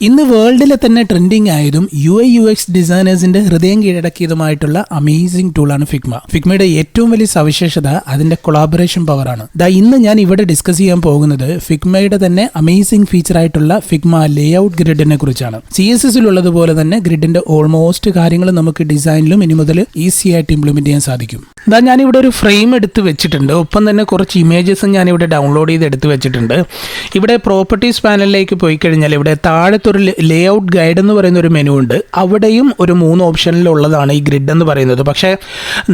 ഇന്ന് വേൾഡിലെ തന്നെ ട്രെൻഡിങ് ആയതും UI/UX ഡിസൈനേഴ്സിന്റെ ഹൃദയം കീഴടക്കിയതുമായിട്ടുള്ള അമേസിംഗ് ടൂളാണ് ഫിഗ്മ. ഫിഗ്മയുടെ ഏറ്റവും വലിയ സവിശേഷത അതിന്റെ കൊളാബറേഷൻ പവറാണ്. ഇന്ന് ഞാൻ ഇവിടെ ഡിസ്കസ് ചെയ്യാൻ പോകുന്നത് ഫിഗ്മയുടെ തന്നെ അമേസിംഗ് ഫീച്ചർ ആയിട്ടുള്ള ഫിഗ്മ ലേഔട്ട് ഗ്രിഡിനെ കുറിച്ചാണ്. CSSലുള്ളതുപോലെ തന്നെ ഗ്രിഡിന്റെ ഓൾമോസ്റ്റ് കാര്യങ്ങൾ നമുക്ക് ഡിസൈനിലും ഇനി മുതൽ ഈസി ആയിട്ട് ഇംപ്ലിമെന്റ് ചെയ്യാൻ സാധിക്കും. ഞാനിവിടെ ഒരു ഫ്രെയിം എടുത്ത് വെച്ചിട്ടുണ്ട്. ഒപ്പം തന്നെ കുറച്ച് ഇമേജസും ഞാനിവിടെ ഡൗൺലോഡ് ചെയ്ത് എടുത്ത് വെച്ചിട്ടുണ്ട്. ഇവിടെ പ്രോപ്പർട്ടീസ് പാനലിലേക്ക് പോയി കഴിഞ്ഞാൽ ഇവിടെ താഴെ ഒരു ലേഔട്ട് ഗൈഡ് എന്ന് പറയുന്ന ഒരു മെനു ഉണ്ട്. അവിടെയും ഒരു 3 ഓപ്ഷനിലുള്ളതാണ് ഈ ഗ്രിഡ് എന്ന് പറയുന്നത്. പക്ഷേ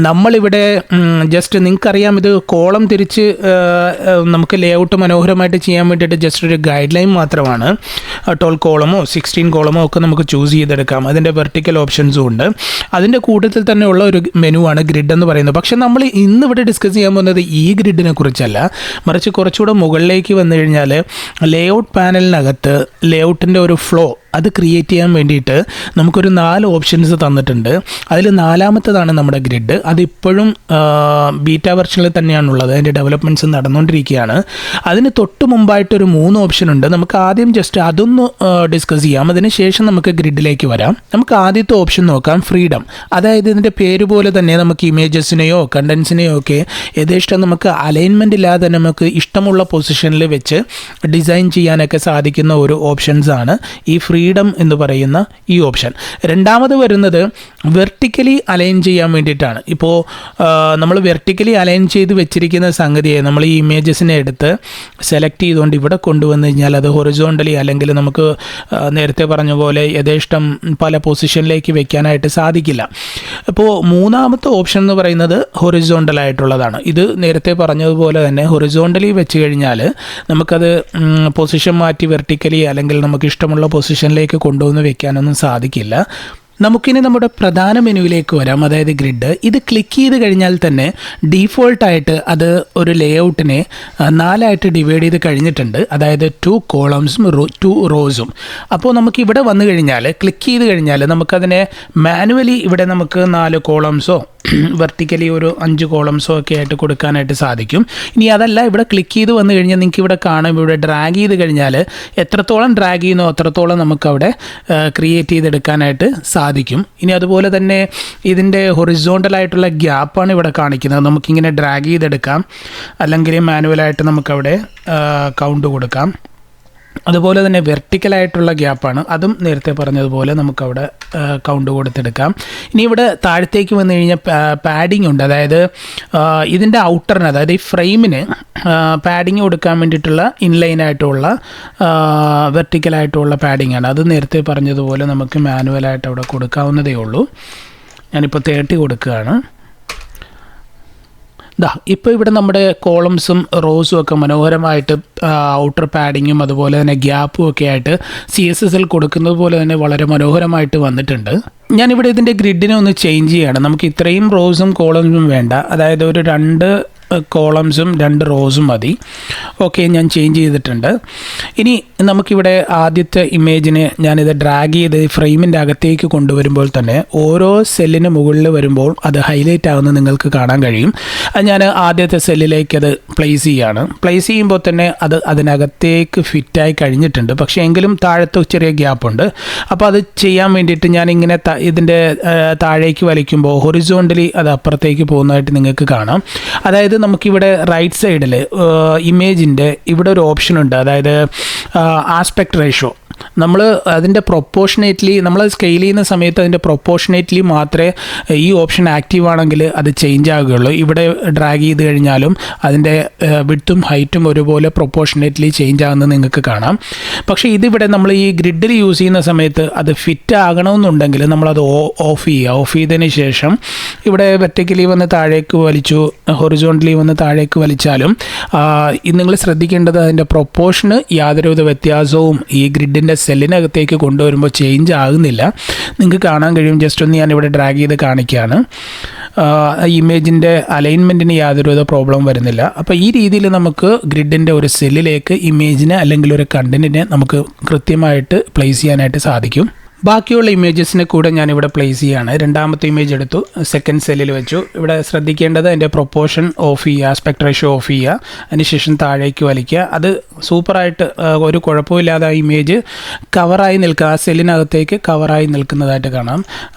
നമ്മളിവിടെ ജസ്റ്റ് നിങ്ങൾക്കറിയാം, ഇത് കോളം തിരിച്ച് നമുക്ക് ലേഔട്ട് മനോഹരമായിട്ട് ചെയ്യാൻ വേണ്ടിയിട്ട് ജസ്റ്റ് ഒരു ഗൈഡ് ലൈൻ മാത്രമാണ്. 12 കോളമോ 16 കോളമോ ഒക്കെ നമുക്ക് ചൂസ് ചെയ്തെടുക്കാം. അതിൻ്റെ വെർട്ടിക്കൽ ഓപ്ഷൻസും ഉണ്ട്. അതിൻ്റെ കൂട്ടത്തിൽ തന്നെയുള്ള ഒരു മെനു ആണ് ഗ്രിഡ് എന്ന് പറയുന്നത്. പക്ഷേ നമ്മൾ ഇന്നിവിടെ ഡിസ്കസ് ചെയ്യാൻ പോകുന്നത് ഈ ഗ്രിഡിനെ കുറിച്ചല്ല, മറിച്ച് കുറച്ചുകൂടെ മുകളിലേക്ക് വന്നു കഴിഞ്ഞാൽ ലേഔട്ട് പാനലിനകത്ത് ലേഔട്ടിൻ്റെ ഒരു ഫ്ലോ അത് ക്രിയേറ്റ് ചെയ്യാൻ വേണ്ടിയിട്ട് നമുക്കൊരു 4 ഓപ്ഷൻസ് തന്നിട്ടുണ്ട്. അതിൽ 4ാമത്തേതാണ് നമ്മുടെ ഗ്രിഡ്. അതിപ്പോഴും ബീറ്റാ വെർഷനിൽ തന്നെയാണുള്ളത്. അതിൻ്റെ ഡെവലപ്മെൻറ്റ്സ് നടന്നുകൊണ്ടിരിക്കുകയാണ്. അതിന് തൊട്ട് മുമ്പായിട്ടൊരു 3 ഓപ്ഷൻ ഉണ്ട്. നമുക്ക് ആദ്യം ജസ്റ്റ് അതൊന്ന് ഡിസ്കസ് ചെയ്യാം. അതിന് ശേഷം നമുക്ക് ഗ്രിഡിലേക്ക് വരാം. നമുക്ക് ആദ്യത്തെ ഓപ്ഷൻ നോക്കാം, ഫ്രീഡം. അതായത് ഇതിൻ്റെ പേര് പോലെ തന്നെ നമുക്ക് ഇമേജസിനെയോ കണ്ടൻസിനെയോ ഒക്കെ യഥേഷ്ടം നമുക്ക് അലൈൻമെൻ്റ് ഇല്ലാതെ നമുക്ക് ഇഷ്ടമുള്ള പൊസിഷനിൽ വെച്ച് ഡിസൈൻ ചെയ്യാനൊക്കെ സാധിക്കുന്ന ഒരു ഓപ്ഷൻസാണ് ഈ ഫ്രീഡം എന്ന് പറയുന്ന ഈ ഓപ്ഷൻ. രണ്ടാമത് വരുന്നത് വെർട്ടിക്കലി അലൈൻ ചെയ്യാൻ വേണ്ടിയിട്ടാണ്. ഇപ്പോൾ നമ്മൾ വെർട്ടിക്കലി അലൈൻ ചെയ്ത് വെച്ചിരിക്കുന്ന സംഗതിയെ നമ്മൾ ഈ ഇമേജസിനെ എടുത്ത് സെലക്ട് ചെയ്തുകൊണ്ട് ഇവിടെ കൊണ്ടുവന്നു കഴിഞ്ഞാൽ അത് ഹൊറിസോണ്ടലി അല്ലെങ്കിൽ നമുക്ക് നേരത്തെ പറഞ്ഞ പോലെ യഥേഷ്ടം പല പൊസിഷനിലേക്ക് വെക്കാനായിട്ട് സാധിക്കില്ല. അപ്പോൾ 3ാമത്തെ ഓപ്ഷൻ എന്ന് പറയുന്നത് ഹൊറിസോണ്ടലായിട്ടുള്ളതാണ്. ഇത് നേരത്തെ പറഞ്ഞതുപോലെ തന്നെ ഹൊറിസോണ്ടലി വെച്ച് കഴിഞ്ഞാൽ നമുക്കത് പൊസിഷൻ മാറ്റി വെർട്ടിക്കലി അല്ലെങ്കിൽ നമുക്ക് ഇഷ്ടമുള്ള പൊസിഷനിലേക്ക് കൊണ്ടുവന്ന് വെക്കാനൊന്നും സാധിക്കില്ല. നമുക്കിനി നമ്മുടെ പ്രധാന മെനുവിലേക്ക് വരാം, അതായത് ഗ്രിഡ്. ഇത് ക്ലിക്ക് ചെയ്ത് കഴിഞ്ഞാൽ തന്നെ ഡീഫോൾട്ടായിട്ട് അത് ഒരു ലേഔട്ടിനെ 4ആയിട്ട് ഡിവൈഡ് ചെയ്ത് കഴിഞ്ഞിട്ടുണ്ട്. അതായത് 2 കോളംസും 2 റോസും. അപ്പോൾ നമുക്ക് ഇവിടെ വന്നു കഴിഞ്ഞാൽ ക്ലിക്ക് ചെയ്ത് കഴിഞ്ഞാൽ നമുക്കതിനെ മാനുവലി ഇവിടെ നമുക്ക് 4 കോളംസോ വെർട്ടിക്കലി ഒരു 5 കോളംസോ ഒക്കെ ആയിട്ട് കൊടുക്കാനായിട്ട് സാധിക്കും. ഇനി അതല്ല, ഇവിടെ ക്ലിക്ക് ചെയ്ത് വന്നു കഴിഞ്ഞാൽ നിങ്ങൾക്ക് ഇവിടെ കാണാം, ഇവിടെ ഡ്രാഗ് ചെയ്ത് കഴിഞ്ഞാൽ എത്രത്തോളം ഡ്രാഗ് ചെയ്യുന്നോ അത്രത്തോളം നമുക്കവിടെ ക്രിയേറ്റ് ചെയ്തെടുക്കാനായിട്ട് സാധിക്കും. ഇനി അതുപോലെ തന്നെ ഇതിൻ്റെ ഹൊറിസോണ്ടലായിട്ടുള്ള ഗ്യാപ്പാണ് ഇവിടെ കാണിക്കുന്നത്. നമുക്കിങ്ങനെ ഡ്രാഗ് ചെയ്തെടുക്കാം, അല്ലെങ്കിൽ മാനുവലായിട്ട് നമുക്കവിടെ കൗണ്ട് കൊടുക്കാം. അതുപോലെ തന്നെ വെർട്ടിക്കലായിട്ടുള്ള ഗ്യാപ്പാണ്, അതും നേരത്തെ പറഞ്ഞതുപോലെ നമുക്കവിടെ കൗണ്ട് കൊടുത്തെടുക്കാം. ഇനി ഇവിടെ താഴത്തേക്ക് വന്നു കഴിഞ്ഞാൽ പാഡിങ് ഉണ്ട്. അതായത് ഇതിൻ്റെ ഔട്ടറിന്, അതായത് ഈ ഫ്രെയിമിന് പാഡിങ് കൊടുക്കാൻ വേണ്ടിയിട്ടുള്ള ഇൻലൈനായിട്ടുള്ള വെർട്ടിക്കലായിട്ടുള്ള പാഡിങ് ആണ്. അത് നേരത്തെ പറഞ്ഞതുപോലെ നമുക്ക് മാനുവലായിട്ട് അവിടെ കൊടുക്കാവുന്നതേ ഉള്ളൂ. ഞാനിപ്പോൾ 30 കൊടുക്കുകയാണ്. ഇപ്പോൾ ഇവിടെ നമ്മുടെ കോളംസും റോസും ഒക്കെ മനോഹരമായിട്ട് ഔട്ടർ പാഡിങ്ങും അതുപോലെ തന്നെ ഗ്യാപ്പും ഒക്കെ ആയിട്ട് CSSൽ കൊടുക്കുന്നത് പോലെ തന്നെ വളരെ മനോഹരമായിട്ട് വന്നിട്ടുണ്ട്. ഞാനിവിടെ ഇതിൻ്റെ ഗ്രിഡിനെ ഒന്ന് ചേഞ്ച് ചെയ്യണം. നമുക്ക് ഇത്രയും റോസും കോളംസും വേണ്ട, അതായത് ഒരു 2 കോളംസും 2 റോസും മതി. ഓക്കെ, ഞാൻ ചേഞ്ച് ചെയ്തിട്ടുണ്ട്. ഇനി നമുക്കിവിടെ ആദ്യത്തെ ഇമേജിനെ ഞാനിത് ഡ്രാഗ് ചെയ്ത് ഫ്രെയിമിൻ്റെ അകത്തേക്ക് കൊണ്ടുവരുമ്പോൾ തന്നെ ഓരോ സെല്ലിന് മുകളിൽ വരുമ്പോൾ അത് ഹൈലൈറ്റ് ആകുന്നത് നിങ്ങൾക്ക് കാണാൻ കഴിയും. അത് ഞാൻ ആദ്യത്തെ സെല്ലിലേക്ക് അത് പ്ലേസ് ചെയ്യുകയാണ്. പ്ലേസ് ചെയ്യുമ്പോൾ തന്നെ അത് അതിനകത്തേക്ക് ഫിറ്റായി കഴിഞ്ഞിട്ടുണ്ട്. പക്ഷേ എങ്കിലും താഴത്ത് ചെറിയ ഗ്യാപ്പുണ്ട്. അപ്പോൾ അത് ചെയ്യാൻ വേണ്ടിയിട്ട് ഞാനിങ്ങനെ ഇതിൻ്റെ താഴേക്ക് വലിക്കുമ്പോൾ ഹൊറിസോണ്ടലി അത് അപ്പുറത്തേക്ക് പോകുന്നതായിട്ട് നിങ്ങൾക്ക് കാണാം. അതായത് നമുക്കിവിടെ റൈറ്റ് സൈഡിൽ ഇമേജിൻ്റെ ഇവിടെ ഒരു ഓപ്ഷൻ ഉണ്ട്, അതായത് ആസ്പെക്ട് റേഷ്യോ. നമ്മൾ അതിൻ്റെ പ്രൊപ്പോർഷനേറ്റ്ലി നമ്മൾ സ്കെയിൽ ചെയ്യുന്ന സമയത്ത് അതിൻ്റെ പ്രൊപ്പോർഷനേറ്റ്ലി മാത്രമേ ഈ ഓപ്ഷൻ ആക്റ്റീവ് ആണെങ്കിൽ അത് ചേഞ്ച് ആകുകയുള്ളൂ. ഇവിടെ ഡ്രാഗ് ചെയ്ത് കഴിഞ്ഞാലും അതിൻ്റെ വിഡ്ത്തും ഹൈറ്റും ഒരുപോലെ പ്രൊപ്പോർഷനേറ്റ്ലി ചേഞ്ച് ആകുന്നത് നിങ്ങൾക്ക് കാണാം. പക്ഷേ ഇതിവിടെ നമ്മൾ ഈ ഗ്രിഡിൽ യൂസ് ചെയ്യുന്ന സമയത്ത് അത് ഫിറ്റ് ആകണമെന്നുണ്ടെങ്കിൽ നമ്മളത് ഓഫ് ചെയ്യുക. ഓഫ് ചെയ്തതിന് ശേഷം ഇവിടെ വെർട്ടിക്കലി വന്ന് താഴേക്ക് വലിച്ചു, ഹൊറിസോണ്ടലി വന്ന് താഴേക്ക് വലിച്ചാലും നിങ്ങൾ ശ്രദ്ധിക്കേണ്ടത് അതിൻ്റെ പ്രൊപ്പോർഷന് യാതൊരുവിധ വ്യത്യാസവും ഈ ഗ്രിഡിൻ്റെ സെല്ലിനകത്തേക്ക് കൊണ്ടുവരുമ്പോൾ ചേഞ്ച് ആകുന്നില്ല. നിങ്ങൾക്ക് കാണാൻ കഴിയും. ജസ്റ്റ് ഒന്ന് ഞാനിവിടെ ഡ്രാഗ് ചെയ്ത് കാണിക്കുകയാണ്. ഇമേജിൻ്റെ അലൈൻമെൻറ്റിന് യാതൊരുവിധ പ്രോബ്ലം വരുന്നില്ല. അപ്പോൾ ഈ രീതിയിൽ നമുക്ക് ഗ്രിഡിൻ്റെ ഒരു സെല്ലിലേക്ക് ഇമേജിനെ അല്ലെങ്കിൽ ഒരു കണ്ടൻറ്റിനെ നമുക്ക് കൃത്യമായിട്ട് പ്ലേസ് ചെയ്യാനായിട്ട് സാധിക്കും. ബാക്കിയുള്ള ഇമേജസിനെ കൂടെ ഞാനിവിടെ പ്ലേസ് ചെയ്യുകയാണ്. രണ്ടാമത്തെ ഇമേജ് എടുത്തു, സെക്കൻഡ് സെല്ലിൽ വെച്ചു. ഇവിടെ ശ്രദ്ധിക്കേണ്ടത് അതിൻ്റെ പ്രൊപ്പോർഷൻ ഓഫ് ചെയ്യുക, ആസ്പെക്ട് റേഷ്യോ ഓഫ് ചെയ്യുക, അതിനുശേഷം താഴേക്ക് വലിക്കുക. അത് സൂപ്പറായിട്ട് ഒരു കുഴപ്പമില്ലാതെ ആ ഇമേജ് കവറായി നിൽക്കുക, ആ സെല്ലിനകത്തേക്ക് കവറായി നിൽക്കുന്നതായിട്ട് കാണാം.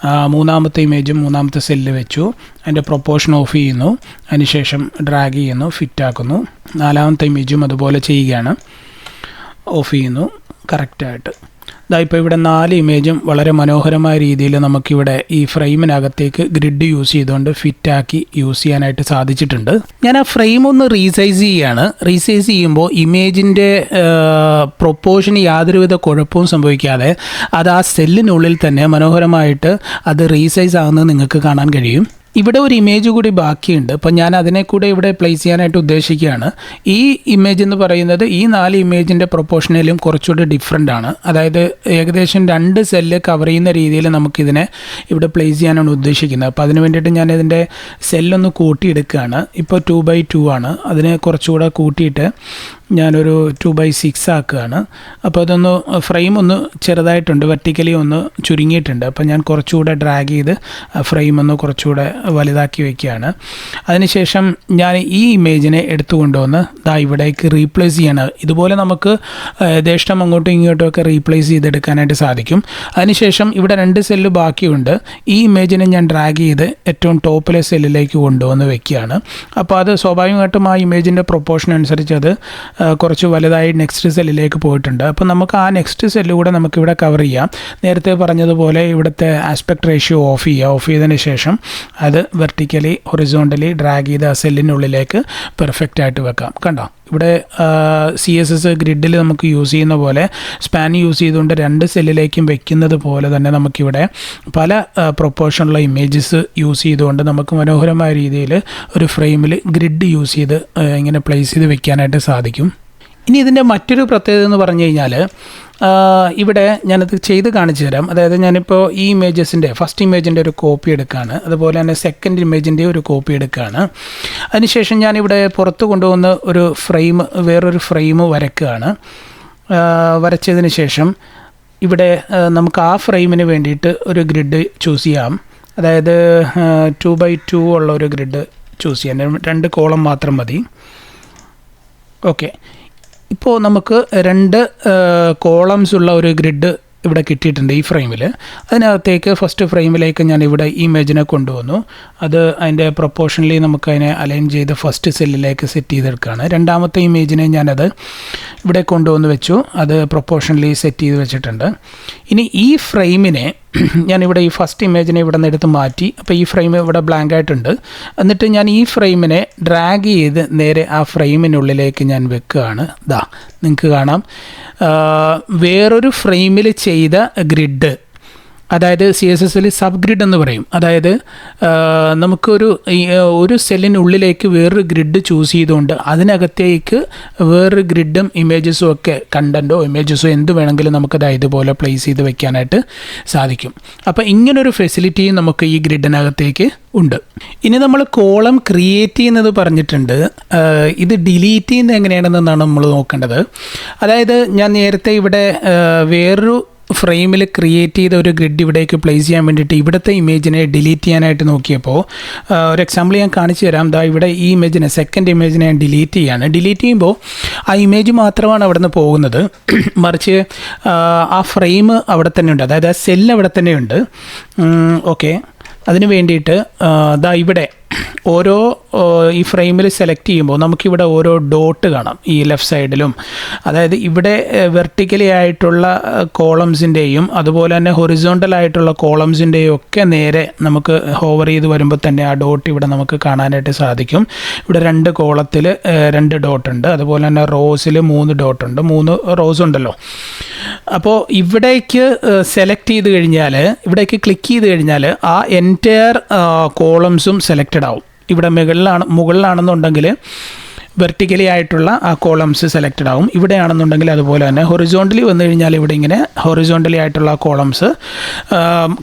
മൂന്നാമത്തെ ഇമേജും മൂന്നാമത്തെ സെല്ലിൽ വെച്ചു, അതിൻ്റെ പ്രൊപ്പോർഷൻ ഓഫ് ചെയ്യുന്നു, അതിനുശേഷം ഡ്രാഗ് ചെയ്യുന്നു, ഫിറ്റാക്കുന്നു. നാലാമത്തെ ഇമേജും അതുപോലെ ചെയ്യുകയാണ്, ഓഫ് ചെയ്യുന്നു കറക്റ്റായിട്ട്. ഇപ്പോൾ ഇവിടെ 4 ഇമേജും വളരെ മനോഹരമായ രീതിയിൽ നമുക്കിവിടെ ഈ ഫ്രെയിമിനകത്തേക്ക് ഗ്രിഡ് യൂസ് ചെയ്തുകൊണ്ട് ഫിറ്റാക്കി യൂസ് ചെയ്യാനായിട്ട് സാധിച്ചിട്ടുണ്ട്. ഞാൻ ആ ഫ്രെയിം ഒന്ന് റീസൈസ് ചെയ്യുകയാണ്. റീസൈസ് ചെയ്യുമ്പോൾ ഇമേജിൻ്റെ പ്രൊപ്പോർഷന് യാതൊരുവിധ കുഴപ്പവും സംഭവിക്കാതെ അത് ആ സെല്ലിനുള്ളിൽ തന്നെ മനോഹരമായിട്ട് അത് റീസൈസ് ആകുന്നത് നിങ്ങൾക്ക് കാണാൻ കഴിയും. ഇവിടെ ഒരു ഇമേജ് കൂടി ബാക്കിയുണ്ട്. അപ്പോൾ ഞാൻ അതിനെ കൂടെ ഇവിടെ പ്ലേസ് ചെയ്യാനായിട്ട് ഉദ്ദേശിക്കുകയാണ്. ഈ ഇമേജ് എന്ന് പറയുന്നത് ഈ 4 ഇമേജിൻ്റെ പ്രൊപ്പോർഷനിലും കുറച്ചുകൂടി ഡിഫറെൻ്റ് ആണ്. അതായത് ഏകദേശം 2 സെല്ല് കവർ ചെയ്യുന്ന രീതിയിൽ നമുക്കിതിനെ ഇവിടെ പ്ലേസ് ചെയ്യാനാണ് ഉദ്ദേശിക്കുന്നത്. അപ്പോൾ അതിന് വേണ്ടിയിട്ട് ഞാൻ ഇതിൻ്റെ സെല്ലൊന്ന് കൂട്ടിയെടുക്കുകയാണ്. ഇപ്പോൾ 2x2 ആണ്, അതിനെ കുറച്ചുകൂടെ കൂട്ടിയിട്ട് ഞാനൊരു 2x6 ആക്കുകയാണ്. അപ്പോൾ അതൊന്ന് ഫ്രെയിം ഒന്ന് ചെറുതായിട്ടുണ്ട്, വെർട്ടിക്കലി ഒന്ന് ചുരുങ്ങിയിട്ടുണ്ട്. അപ്പോൾ ഞാൻ കുറച്ചുകൂടെ ഡ്രാഗ് ചെയ്ത് ഫ്രെയിം ഒന്ന് കുറച്ചുകൂടെ വലുതാക്കി വയ്ക്കുകയാണ്. അതിനുശേഷം ഞാൻ ഈ ഇമേജിനെ എടുത്തുകൊണ്ടുവന്ന് ഇവിടേക്ക് റീപ്ലേസ് ചെയ്യണം. ഇതുപോലെ നമുക്ക് യഥേഷ്ടം അങ്ങോട്ടും ഇങ്ങോട്ടും ഒക്കെ റീപ്ലേസ് ചെയ്തെടുക്കാനായിട്ട് സാധിക്കും. അതിനുശേഷം ഇവിടെ 2 സെല്ല് ബാക്കിയുണ്ട്. ഈ ഇമേജിനെ ഞാൻ ഡ്രാഗ് ചെയ്ത് ഏറ്റവും ടോപ്പിലെ സെല്ലിലേക്ക് കൊണ്ടുവന്ന് വെക്കുകയാണ്. അപ്പോൾ അത് സ്വാഭാവികമായിട്ടും ആ ഇമേജിൻ്റെ പ്രൊപ്പോർഷൻ അനുസരിച്ച് അത് കുറച്ച് വലുതായി നെക്സ്റ്റ് സെല്ലിലേക്ക് പോയിട്ടുണ്ട്. അപ്പോൾ നമുക്ക് ആ നെക്സ്റ്റ് സെല്ല് കൂടെ നമുക്കിവിടെ കവർ ചെയ്യാം. നേരത്തെ പറഞ്ഞതുപോലെ ഇവിടുത്തെ ആസ്പെക്ട് റേഷ്യോ ഓഫ് ചെയ്യുക. ഓഫ് ചെയ്തതിന് ശേഷം അത് വെർട്ടിക്കലി ഹൊറിസോണ്ടലി ഡ്രാഗ് ചെയ്ത് ആ സെല്ലിനുള്ളിലേക്ക് പെർഫെക്റ്റ് ആയിട്ട് വെക്കാം. കണ്ടോ, ഇവിടെ CSS ഗ്രിഡിൽ നമുക്ക് യൂസ് ചെയ്യുന്ന പോലെ സ്പാൻ യൂസ് ചെയ്തുകൊണ്ട് 2 സെല്ലിലേക്കും വെക്കുന്നത് പോലെ തന്നെ നമുക്കിവിടെ പല പ്രൊപ്പോർഷനുള്ള ഇമേജസ് യൂസ് ചെയ്തുകൊണ്ട് നമുക്ക് മനോഹരമായ രീതിയിൽ ഒരു ഫ്രെയിമിൽ ഗ്രിഡ് യൂസ് ചെയ്ത് ഇങ്ങനെ പ്ലേസ് ചെയ്ത് വെക്കാനായിട്ട് സാധിക്കും. ഇനി ഇതിൻ്റെ മറ്റൊരു പ്രത്യേകത എന്ന് പറഞ്ഞു കഴിഞ്ഞാൽ ഇവിടെ ഞാനത് ചെയ്ത് കാണിച്ചു തരാം. അതായത് ഞാനിപ്പോൾ ഈ ഇമേജസിൻ്റെ ഫസ്റ്റ് ഇമേജിൻ്റെ ഒരു കോപ്പി എടുക്കുകയാണ്, അതുപോലെ തന്നെ സെക്കൻഡ് ഇമേജിൻ്റെ ഒരു കോപ്പി എടുക്കുകയാണ്. അതിനുശേഷം ഞാനിവിടെ പുറത്ത് കൊണ്ടുവന്ന് ഒരു ഫ്രെയിം, വേറൊരു ഫ്രെയിം വരയ്ക്കുകയാണ്. വരച്ചതിന് ശേഷം ഇവിടെ നമുക്ക് ആ ഫ്രെയിമിന് വേണ്ടിയിട്ട് ഒരു ഗ്രിഡ് ചൂസ് ചെയ്യാം. അതായത് 2x2 ഉള്ള ഒരു ഗ്രിഡ് ചൂസ് ചെയ്യാം. 2 കോളം മാത്രം മതി. ഓക്കെ, ഇപ്പോൾ നമുക്ക് 2 കോളംസ് ഉള്ള ഒരു ഗ്രിഡ് ഇവിടെ കിട്ടിയിട്ടുണ്ട് ഈ ഫ്രെയിമിൽ. അതിനകത്തേക്ക് ഫസ്റ്റ് ഫ്രെയിമിലേക്ക് ഞാൻ ഇവിടെ ഇമേജിനെ കൊണ്ടുവന്നു. അത് അതിൻ്റെ പ്രൊപ്പോർഷനലി നമുക്കതിനെ അലൈൻ ചെയ്ത് ഫസ്റ്റ് സെല്ലിലേക്ക് സെറ്റ് ചെയ്തെടുക്കുകയാണ്. രണ്ടാമത്തെ ഇമേജിനെ ഞാനത് ഇവിടെ കൊണ്ടുവന്ന് വെച്ചു. അത് പ്രൊപ്പോർഷനലി സെറ്റ് ചെയ്ത് വെച്ചിട്ടുണ്ട്. ഇനി ഈ ഫ്രെയിമിനെ ഞാനിവിടെ ഈ ഫസ്റ്റ് ഇമേജിനെ ഇവിടെ നിന്ന് എടുത്ത് മാറ്റി. അപ്പോൾ ഈ ഫ്രെയിം ഇവിടെ ബ്ലാങ്ക് ആയിട്ടുണ്ട്. എന്നിട്ട് ഞാൻ ഈ ഫ്രെയിമിനെ ഡ്രാഗ് ചെയ്ത് നേരെ ആ ഫ്രെയിമിനുള്ളിലേക്ക് ഞാൻ വെക്കുകയാണ്. നിങ്ങൾക്ക് കാണാം വേറൊരു ഫ്രെയിമിൽ ചെയ്ത ഗ്രിഡ്, അതായത് CSSൽ സബ് ഗ്രിഡ് എന്ന് പറയും. അതായത് ഒരു സെല്ലിനുള്ളിലേക്ക് വേറൊരു ഗ്രിഡ് ചൂസ് ചെയ്തുകൊണ്ട് അതിനകത്തേക്ക് വേറൊരു ഗ്രിഡും ഇമേജസും ഒക്കെ കണ്ടൻറ്റോ ഇമേജസോ എന്ത് വേണമെങ്കിലും നമുക്കത് ഇതുപോലെ പ്ലേസ് ചെയ്ത് വെക്കാനായിട്ട് സാധിക്കും. അപ്പോൾ ഇങ്ങനൊരു ഫെസിലിറ്റിയും നമുക്ക് ഈ ഗ്രിഡിനകത്തേക്ക് ഉണ്ട്. ഇനി നമ്മൾ കോളം ക്രിയേറ്റ് ചെയ്യുന്നത് പറഞ്ഞിട്ടുണ്ട്. ഇത് ഡിലീറ്റ് ചെയ്യുന്നത് എങ്ങനെയാണെന്നാണ് നമ്മൾ നോക്കേണ്ടത്. അതായത് ഞാൻ നേരത്തെ ഇവിടെ വേറൊരു ഫ്രെയിമിൽ ക്രിയേറ്റ് ചെയ്ത ഒരു ഗ്രിഡ് ഇവിടേക്ക് പ്ലേസ് ചെയ്യാൻ വേണ്ടിയിട്ട് ഇവിടുത്തെ ഇമേജിനെ ഡിലീറ്റ് ചെയ്യാനായിട്ട് നോക്കിയപ്പോൾ ഒരു എക്സാമ്പിൾ ഞാൻ കാണിച്ചു തരാം. ഇവിടെ ഈ ഇമേജിനെ, സെക്കൻഡ് ഇമേജിനെ ഞാൻ ഡിലീറ്റ് ചെയ്യാണ്. ഡിലീറ്റ് ചെയ്യുമ്പോൾ ആ ഇമേജ് മാത്രമാണ് അവിടെ നിന്ന് പോകുന്നത്, മറിച്ച് ആ ഫ്രെയിം അവിടെ തന്നെ ഉണ്ട്, അതായത് ആ സെല്ല് അവിടെ തന്നെ ഉണ്ട്. ഓക്കെ, അതിന് വേണ്ടിയിട്ട് ഇവിടെ ഓരോ ഈ ഫ്രെയിമിൽ സെലക്ട് ചെയ്യുമ്പോൾ നമുക്കിവിടെ ഓരോ ഡോട്ട് കാണാം ഈ ലെഫ്റ്റ് സൈഡിലും. അതായത് ഇവിടെ വെർട്ടിക്കലി ആയിട്ടുള്ള കോളംസിൻ്റെയും അതുപോലെ തന്നെ ഹൊറിസോണ്ടൽ ആയിട്ടുള്ള കോളംസിൻ്റെയും ഒക്കെ നേരെ നമുക്ക് ഹോവർ ചെയ്ത് വരുമ്പോൾ തന്നെ ആ ഡോട്ട് ഇവിടെ നമുക്ക് കാണാനായിട്ട് സാധിക്കും. ഇവിടെ 2 കോളത്തിൽ 2 ഡോട്ട് ഉണ്ട്, അതുപോലെ തന്നെ റോസിൽ 3 ഡോട്ട് ഉണ്ട്, 3 റോസ് ഉണ്ടല്ലോ. അപ്പോൾ ഇവിടേക്ക് സെലക്ട് ചെയ്ത് കഴിഞ്ഞാൽ, ഇവിടേക്ക് ക്ലിക്ക് ചെയ്ത് കഴിഞ്ഞാൽ ആ എൻറ്റയർ കോളംസും സെലക്റ്റഡ് ആവും. ഇവിടെ മുകളിലാണെന്നുണ്ടെങ്കിൽ വെർട്ടിക്കലി ആയിട്ടുള്ള ആ കോളംസ് സെലക്റ്റഡ് ആവും. ഇവിടെയാണെന്നുണ്ടെങ്കിൽ അതുപോലെ തന്നെ ഹൊറിസോണ്ടലി വന്നു കഴിഞ്ഞാൽ ഇവിടെ ഇങ്ങനെ ഹൊറിസോണ്ടലി ആയിട്ടുള്ള കോളംസ്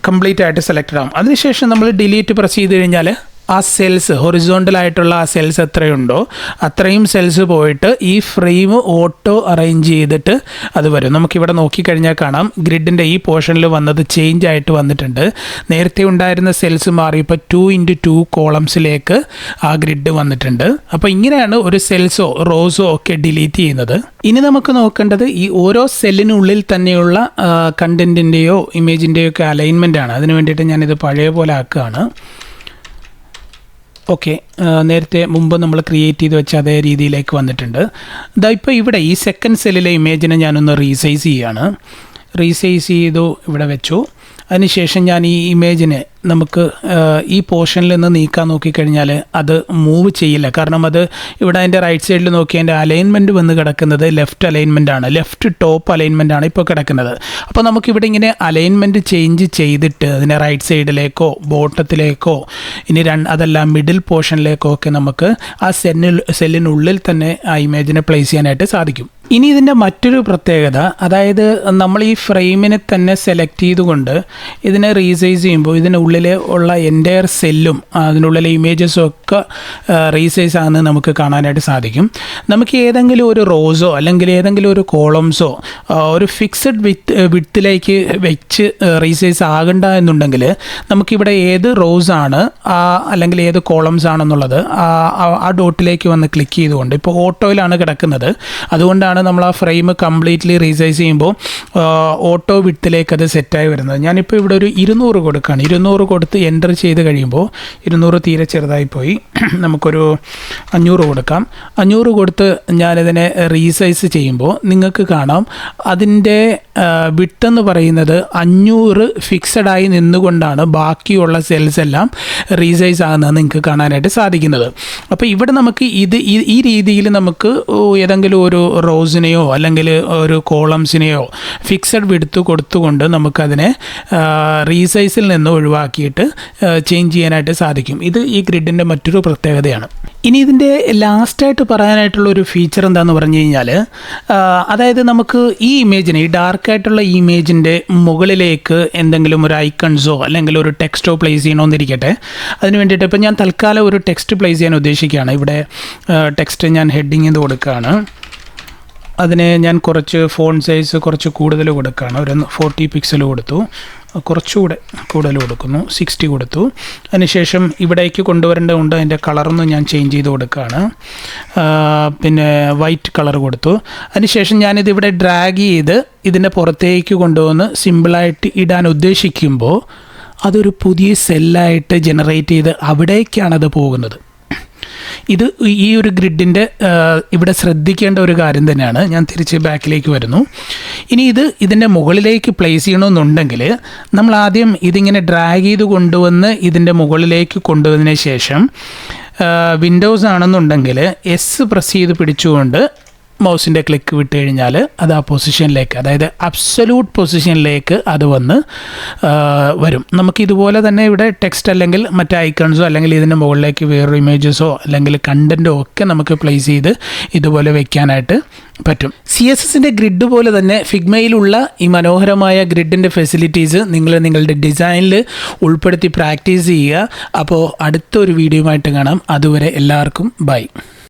കംപ്ലീറ്റ് ആയിട്ട് സെലക്റ്റഡ് ആവും. അതിനുശേഷം നമ്മൾ ഡിലീറ്റ് പ്രസ് ചെയ്ത് കഴിഞ്ഞാൽ ആ സെൽസ് ഹൊറിസോണ്ടലായിട്ടുള്ള ആ സെൽസ് എത്രയുണ്ടോ അത്രയും സെൽസ് പോയിട്ട് ഈ ഫ്രെയിം ഓട്ടോ അറേഞ്ച് ചെയ്തിട്ട് അത് വരും. നമുക്കിവിടെ നോക്കിക്കഴിഞ്ഞാൽ കാണാം ഗ്രിഡിൻ്റെ ഈ പോർഷനിൽ വന്നത് ചേഞ്ച് ആയിട്ട് വന്നിട്ടുണ്ട്. നേരത്തെ ഉണ്ടായിരുന്ന സെൽസ് മാറി ഇപ്പോൾ 2x2 കോളംസിലേക്ക് ആ ഗ്രിഡ് വന്നിട്ടുണ്ട്. അപ്പോൾ ഇങ്ങനെയാണ് ഒരു സെൽസോ റോസോ ഒക്കെ ഡിലീറ്റ് ചെയ്യുന്നത്. ഇനി നമുക്ക് നോക്കേണ്ടത് ഈ ഓരോ സെല്ലിനുള്ളിൽ തന്നെയുള്ള കണ്ടൻറ്റിൻ്റെയോ ഇമേജിൻ്റെയോ ഒക്കെ അലൈൻമെൻ്റ് ആണ്. അതിന് വേണ്ടിയിട്ട് ഞാനിത് പഴയ പോലെ ആക്കുകയാണ്. ഓക്കെ, നേരത്തെ മുമ്പ് നമ്മൾ ക്രിയേറ്റ് ചെയ്ത് വെച്ച അതേ രീതിയിലേക്ക് വന്നിട്ടുണ്ട്. ഇതാ ഇപ്പോൾ ഇവിടെ ഈ സെക്കൻഡ് സെല്ലിലെ ഇമേജിനെ ഞാനൊന്ന് റീസൈസ് ചെയ്യുകയാണ്. റീസൈസ് ചെയ്തു ഇവിടെ വെച്ചു. അതിനുശേഷം ഞാൻ ഈ ഇമേജിനെ നമുക്ക് ഈ പോർഷനിൽ നിന്ന് നീക്കാൻ നോക്കിക്കഴിഞ്ഞാൽ അത് മൂവ് ചെയ്യില്ല. കാരണം അത് ഇവിടെ അതിൻ്റെ റൈറ്റ് സൈഡിൽ നോക്കി അതിൻ്റെ അലൈൻമെൻറ്റ് വന്ന് കിടക്കുന്നത് ലെഫ്റ്റ് അലൈൻമെൻ്റ് ആണ്, ലെഫ്റ്റ് ടോപ്പ് അലൈൻമെൻ്റ് ആണ് ഇപ്പോൾ കിടക്കുന്നത്. അപ്പോൾ നമുക്കിവിടെ ഇങ്ങനെ അലൈൻമെൻറ്റ് ചേഞ്ച് ചെയ്തിട്ട് അതിനെ റൈറ്റ് സൈഡിലേക്കോ ബോട്ടത്തിലേക്കോ ഇനി അതല്ല മിഡിൽ പോർഷനിലേക്കോ ഒക്കെ നമുക്ക് ആ സെല്ലിനുള്ളിൽ തന്നെ ആ ഇമേജിനെ പ്ലേസ് ചെയ്യാനായിട്ട് സാധിക്കും. ഇനി ഇതിൻ്റെ മറ്റൊരു പ്രത്യേകത, അതായത് നമ്മൾ ഈ ഫ്രെയിമിനെ തന്നെ സെലക്ട് ചെയ്തുകൊണ്ട് ഇതിനെ റീസൈസ് ചെയ്യുമ്പോൾ ഇതിനുള്ളിൽ ഉള്ള എൻ്റയർ സെല്ലും അതിനുള്ളിലെ ഇമേജസും ഒക്കെ റീസൈസ് ആകുന്നത് നമുക്ക് കാണാനായിട്ട് സാധിക്കും. നമുക്ക് ഏതെങ്കിലും ഒരു റോസോ അല്ലെങ്കിൽ ഏതെങ്കിലും ഒരു കോളംസോ ഒരു ഫിക്സഡ് വിഡ്ത്തിലേക്ക് വെച്ച് റീസൈസ് ആകണ്ട എന്നുണ്ടെങ്കിൽ നമുക്കിവിടെ ഏത് റോസാണ് അല്ലെങ്കിൽ ഏത് കോളംസ് ആണെന്നുള്ളത് ആ ഡോട്ടിലേക്ക് വന്ന് ക്ലിക്ക് ചെയ്തുകൊണ്ട്, ഇപ്പോൾ ഓട്ടോയിലാണ് കിടക്കുന്നത്, അതുകൊണ്ടാണ് നമ്മൾ ആ ഫ്രെയിം കംപ്ലീറ്റ്ലി റീസൈസ് ചെയ്യുമ്പോൾ ഓട്ടോ വിഡ്ത്തിലേക്ക് അത് സെറ്റായി വരുന്നത്. ഞാനിപ്പോൾ ഇവിടെ ഒരു 200 കൊടുക്കുകയാണ്. 200 കൊടുത്ത് എൻ്റർ ചെയ്ത് കഴിയുമ്പോൾ 200 തീരെ ചെറുതായിപ്പോയി, നമുക്കൊരു 500 കൊടുക്കാം. 500 കൊടുത്ത് ഞാനിതിനെ റീസൈസ് ചെയ്യുമ്പോൾ നിങ്ങൾക്ക് കാണാം അതിൻ്റെ വിഡ്ത്ത് എന്ന് പറയുന്നത് 500 ഫിക്സഡായി നിന്നുകൊണ്ടാണ് ബാക്കിയുള്ള സെൽസ് എല്ലാം റീസൈസ് ആകുന്നത് നിങ്ങൾക്ക് കാണാനായിട്ട് സാധിക്കുന്നത്. അപ്പോൾ ഇവിടെ നമുക്ക് ഈ രീതിയിൽ നമുക്ക് ഏതെങ്കിലും ഒരു റോസിനെയോ അല്ലെങ്കിൽ ഒരു കോളംസിനെയോ ഫിക്സഡ് വിഡ്ത്ത് കൊടുത്തുകൊണ്ട് നമുക്കതിനെ റീസൈസിൽ നിന്ന് ഒഴിവാക്കിയിട്ട് ചേഞ്ച് ചെയ്യാനായിട്ട് സാധിക്കും. ഇത് ഈ ഗ്രിഡിൻ്റെ മറ്റൊരു പ്രത്യേകതയാണ്. ഇനി ഇതിൻ്റെ ലാസ്റ്റായിട്ട് പറയാനായിട്ടുള്ള ഒരു ഫീച്ചർ എന്താണെന്ന് പറഞ്ഞു കഴിഞ്ഞാൽ, അതായത് നമുക്ക് ഈ ഇമേജിനെ, ഈ ഡാർക്കായിട്ടുള്ള ഈ ഇമേജിൻ്റെ മുകളിലേക്ക് എന്തെങ്കിലും ഒരു ഐക്കൺസോ അല്ലെങ്കിൽ ഒരു ടെക്സ്റ്റോ പ്ലേസ് ചെയ്യണമെന്നിരിക്കട്ടെ. അതിന് വേണ്ടിയിട്ട് ഇപ്പോൾ ഞാൻ തൽക്കാലം ഒരു ടെക്സ്റ്റ് പ്ലേസ് ചെയ്യാൻ ഉദ്ദേശിക്കുകയാണ്. ഇവിടെ ടെക്സ്റ്റ് ഞാൻ ഹെഡിങ് ചെയ്ത് കൊടുക്കുകയാണ്. അതിന് ഞാൻ കുറച്ച് ഫോണ്ട് സൈസ് കുറച്ച് കൂടുതൽ കൊടുക്കുകയാണ്. ഒരു 40 പിക്സൽ കൊടുത്തു. കുറച്ചുകൂടെ കൂടുതൽ കൊടുക്കുന്നു, 60 കൊടുത്തു. അതിനുശേഷം ഇവിടേക്ക് കൊണ്ടുവരേണ്ടതുകൊണ്ട് അതിൻ്റെ കളറൊന്നും ഞാൻ ചേഞ്ച് ചെയ്ത് കൊടുക്കുകയാണ്. പിന്നെ വൈറ്റ് കളർ കൊടുത്തു. അതിനുശേഷം ഞാനിത് ഇവിടെ ഡ്രാഗ് ചെയ്ത് ഇതിൻ്റെ പുറത്തേക്ക് കൊണ്ടുവന്ന് സിമ്പിളായിട്ട് ഇടാൻ ഉദ്ദേശിക്കുമ്പോൾ അതൊരു പുതിയ സെല്ലായിട്ട് ജനറേറ്റ് ചെയ്ത് അവിടേക്കാണത് പോകുന്നത്. ഇത് ഈ ഒരു ഗ്രിഡിൻ്റെ ഇവിടെ ശ്രദ്ധിക്കേണ്ട ഒരു കാര്യം തന്നെയാണ്. ഞാൻ തിരിച്ച് ബാക്കിലേക്ക് വരുന്നു. ഇനി ഇതിൻ്റെ മുകളിലേക്ക് പ്ലേസ് ചെയ്യണമെന്നുണ്ടെങ്കിൽ നമ്മൾ ആദ്യം ഇതിങ്ങനെ ഡ്രാഗ് ചെയ്ത് കൊണ്ടുവന്ന് ഇതിൻ്റെ മുകളിലേക്ക് കൊണ്ടുവന്നതിന് ശേഷം വിൻഡോസ് ആണെന്നുണ്ടെങ്കിൽ എസ് പ്രസ് ചെയ്ത് പിടിച്ചുകൊണ്ട് മൗസിൻ്റെ ക്ലിക്ക് വിട്ട് കഴിഞ്ഞാൽ അത് ആ പൊസിഷനിലേക്ക്, അതായത് അബ്സല്യൂട്ട് പൊസിഷനിലേക്ക് അത് വന്ന് വരും. നമുക്കിതുപോലെ തന്നെ ഇവിടെ ടെക്സ്റ്റ് അല്ലെങ്കിൽ മറ്റ് ഐക്കൺസോ അല്ലെങ്കിൽ ഇതിൻ്റെ മുകളിലേക്ക് വേറൊരു ഇമേജസോ അല്ലെങ്കിൽ കണ്ടൻറ്റോ ഒക്കെ നമുക്ക് പ്ലേസ് ചെയ്ത് ഇതുപോലെ വെക്കാനായിട്ട് പറ്റും. CSSൻ്റെ ഗ്രിഡ് പോലെ തന്നെ ഫിഗ്മയിലുള്ള ഈ മനോഹരമായ ഗ്രിഡിൻ്റെ ഫെസിലിറ്റീസ് നിങ്ങൾ നിങ്ങളുടെ ഡിസൈനിൽ ഉൾപ്പെടുത്തി പ്രാക്ടീസ് ചെയ്യുക. അപ്പോൾ അടുത്തൊരു വീഡിയോയുമായിട്ട് കാണാം. അതുവരെ എല്ലാവർക്കും ബൈ.